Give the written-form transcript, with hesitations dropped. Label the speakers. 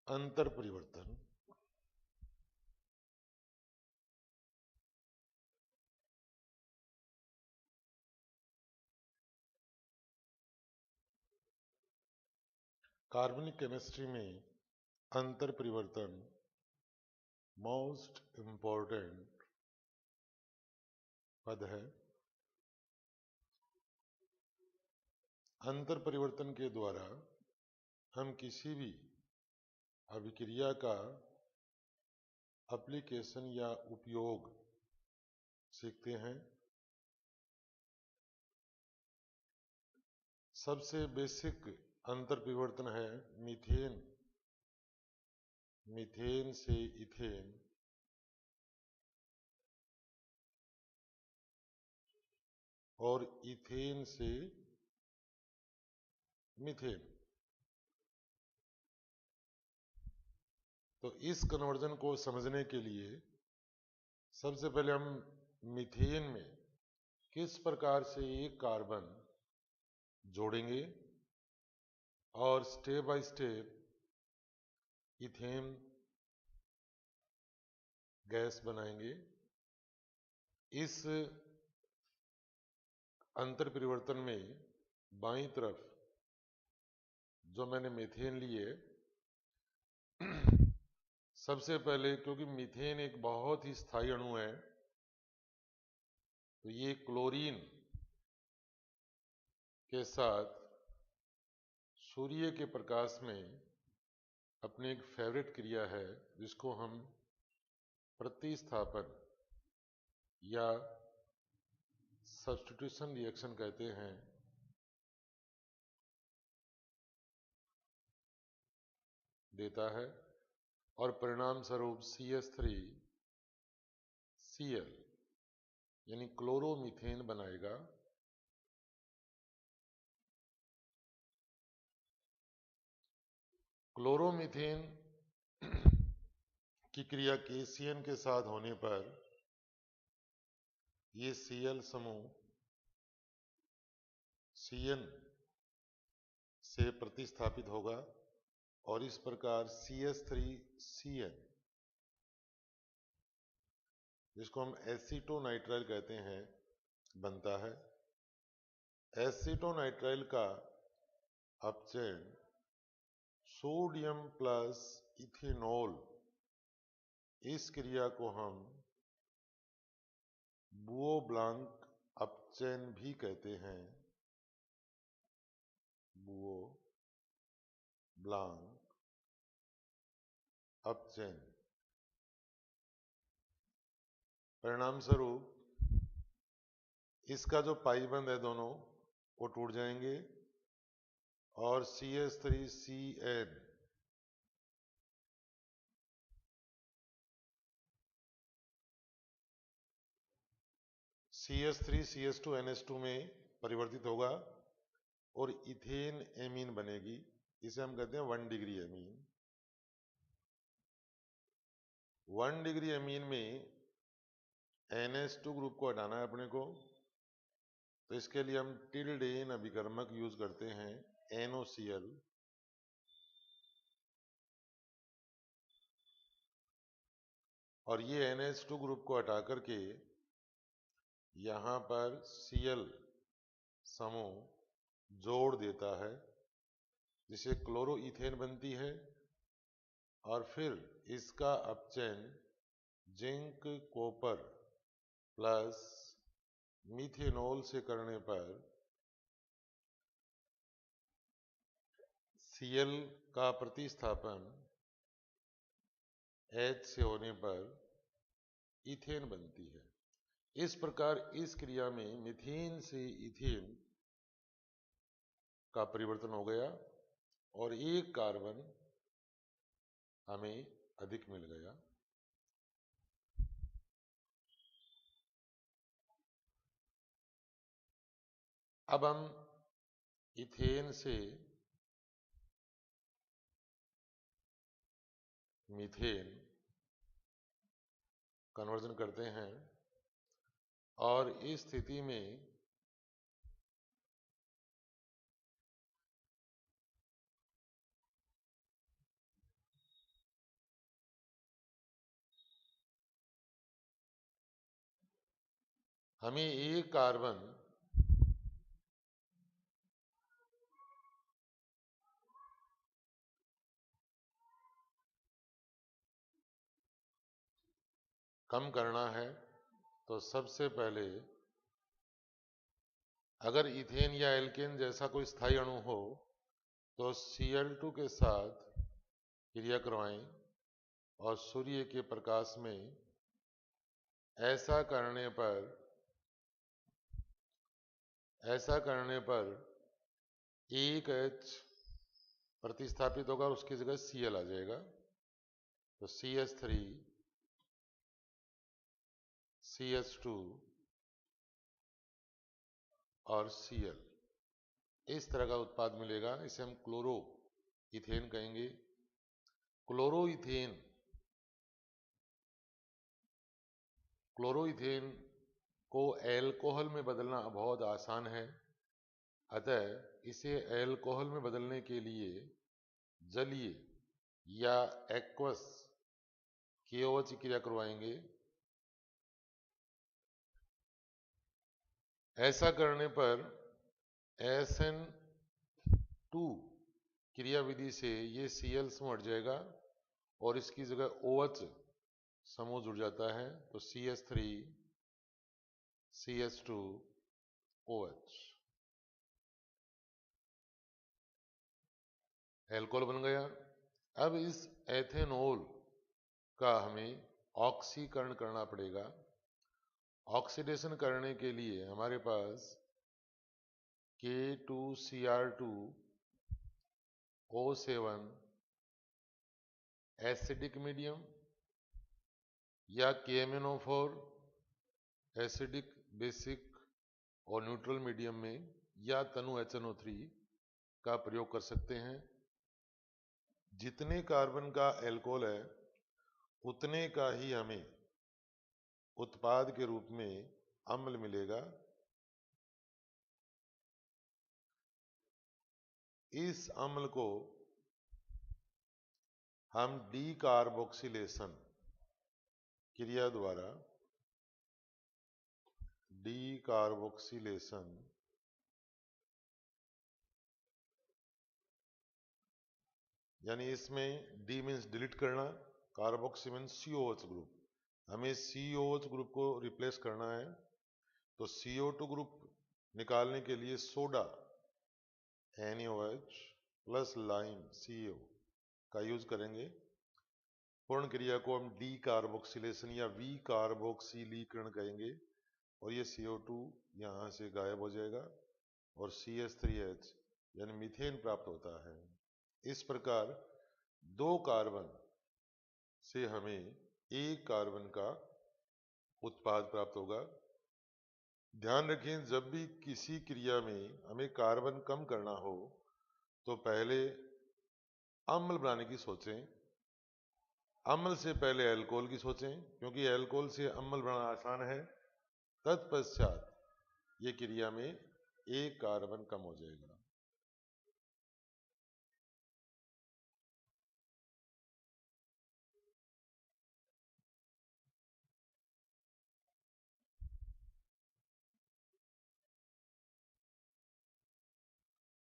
Speaker 1: अंतर परिवर्तन। कार्बनिक केमिस्ट्री में अंतर परिवर्तन मोस्ट इंपॉर्टेंट पद है। अंतर परिवर्तन के द्वारा हम किसी भी अभिक्रिया का एप्लीकेशन या उपयोग सीखते हैं। सबसे बेसिक अंतर परिवर्तन है मीथेन से इथेन, और इथेन से मीथेन। तो इस कन्वर्जन को समझने के लिए सबसे पहले हम मीथेन में किस प्रकार से एक कार्बन जोड़ेंगे और step by step ethane gas बनाएंगे। इस अंतर परिवर्तन में बाईं तरफ जो मैंने मीथेन लिए, सबसे पहले क्योंकि मीथेन एक बहुत ही स्थायी अणु है, तो ये क्लोरीन के साथ सूर्य के प्रकाश में अपनी एक फेवरेट क्रिया है जिसको हम प्रतिस्थापन या सब्स्टिट्यूशन रिएक्शन कहते हैं, देता है और परिणाम स्वरूप CH3Cl यानी क्लोरोमीथेन बनाएगा। क्लोरोमीथेन की क्रिया KCN के साथ होने पर ये Cl समूह Cn से प्रतिस्थापित होगा और इस प्रकार CH3Cn, जिसको हम एसीटोनाइट्राइल कहते हैं, बनता है। एसीटोनाइट्राइल का अपचयन सोडियम प्लस इथेनॉल, इस क्रिया को हम बुओ ब्लांक अपचयन भी कहते हैं। बुओ ब्लांक अपचयन। परिणाम स्वरूप इसका जो पाई बंद है दोनों वो टूट जाएंगे और CH3Cn CH3CH2NH2 में परिवर्तित होगा और इथेन एमीन बनेगी। इसे हम कहते हैं 1 डिग्री एमीन। 1 डिग्री एमीन में NH2 ग्रुप को हटाना है अपने को, तो इसके लिए हम टिल्डे अभिकर्मक यूज करते हैं NOCl। और ये NH2 ग्रुप को हटा करके यहाँ पर Cl समूह जोड़ देता है, जिसे क्लोरोइथेन बनती है। और फिर इसका अपचयन जिंक कॉपर प्लस मीथेनॉल से करने पर Cl का प्रतिस्थापन H से होने पर इथेन बनती है। इस प्रकार इस क्रिया में मीथेन से इथेन का परिवर्तन हो गया और एक कार्बन हमें अधिक मिल गया। अब हम इथेन से मीथेन कन्वर्जन करते हैं और इस स्थिति में हमें एक कार्बन कम करना है, तो सबसे पहले अगर इथेन या एल्केन जैसा कोई स्थायी अणु हो तो Cl2 के साथ क्रिया करवाएं और सूर्य के प्रकाश में ऐसा करने पर एक H प्रतिस्थापित होगा और उसकी जगह Cl आ जाएगा। तो CH3 CH2 और Cl, इस तरह का उत्पाद मिलेगा। इसे हम क्लोरो इथेन कहेंगे। क्लोरो इथेन को एल्कोहल में बदलना बहुत आसान है, अतः इसे एल्कोहल में बदलने के लिए जलीय या एक्वस KOH क्रिया करवाएंगे। ऐसा करने पर SN2 क्रिया विधि से ये Cl समूह हट जाएगा और इसकी जगह OH समूह जुड़ जाता है। तो CH3 CH2 OH एल्कोहल बन गया। अब इस एथेनॉल का हमें ऑक्सीकरण करना पड़ेगा। ऑक्सीडेशन करने के लिए हमारे पास K2Cr2O7 एसिडिक मीडियम या KMnO4 एसिडिक बेसिक और न्यूट्रल मीडियम में या तनु HNO3 का प्रयोग कर सकते हैं। जितने कार्बन का एल्कोहल है उतने का ही हमें उत्पाद के रूप में अम्ल मिलेगा। इस अम्ल को हम डीकार्बोक्सिलेशन क्रिया द्वारा यानी इसमें डी मीन्स डिलीट करना, कार्बोक्सी मीन्स COH ग्रुप, हमें COH ग्रुप को रिप्लेस करना है। तो CO2 ग्रुप निकालने के लिए soda NaOH plus lime CO का यूज करेंगे। पूर्ण क्रिया को हम डीकार्बोक्सिलेशन या विकार्बोक्सिलीकरण कहेंगे और ये CO2 यहाँ से गायब हो जाएगा और CH3H यानी मीथेन प्राप्त होता है। इस प्रकार दो कार्बन से हमें एक कार्बन का उत्पाद प्राप्त होगा। ध्यान रखें, जब भी किसी क्रिया में हमें कार्बन कम करना हो तो पहले अम्ल बनाने की सोचें, अम्ल से पहले एल्कोहल की सोचें, क्योंकि एल्कोहल से अम्ल बनाना आसान है। तत्पश्चात ये क्रिया में एक कार्बन कम हो जाएगा।